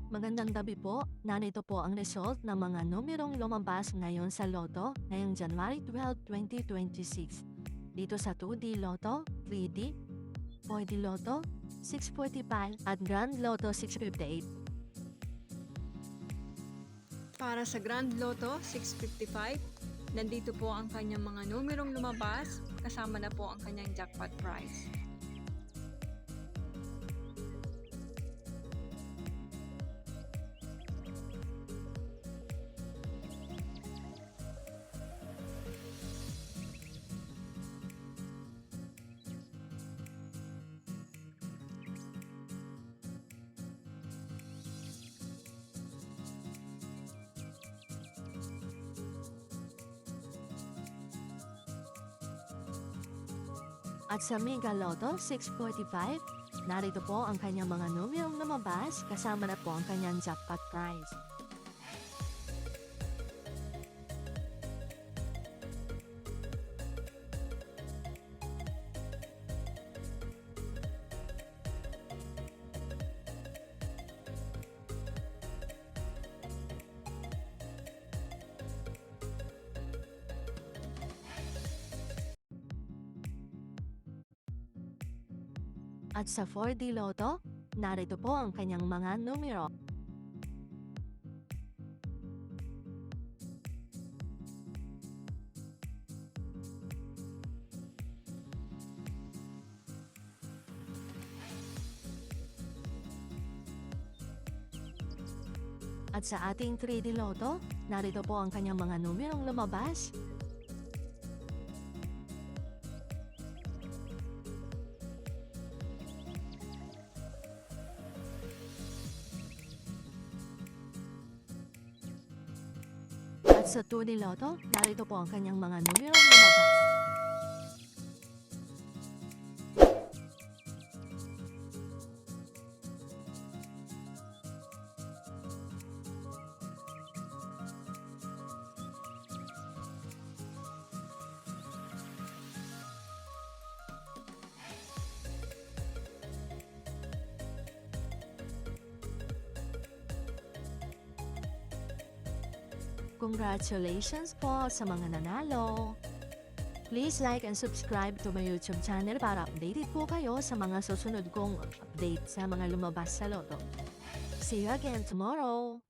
Magandang gabi po. Narito po ang result ng mga numerong lumabas ngayon sa Lotto ngayong January 12, 2026. Dito sa 2D Lotto, 3D, 4D Lotto, 645 at Grand Lotto 658. Para sa Grand Lotto 655, nandito po ang kanyang mga numerong lumabas, kasama na po ang kanyang jackpot prize. At sa Mega Lotto 645, narito po ang kanyang mga numerong lumabas kasama na po ang kanyang jackpot prize. At sa 4D Lotto, narito po ang kanyang mga numero. At sa ating 3D Lotto, narito po ang kanyang mga numerong lumabas. At sa 2D Lotto, narito po ang kanyang mga numerong lumabas. Congratulations po sa mga nanalo! Please like and subscribe to my YouTube channel para updated po kayo sa mga susunod kong update sa mga lumabas sa Lotto. See you again tomorrow!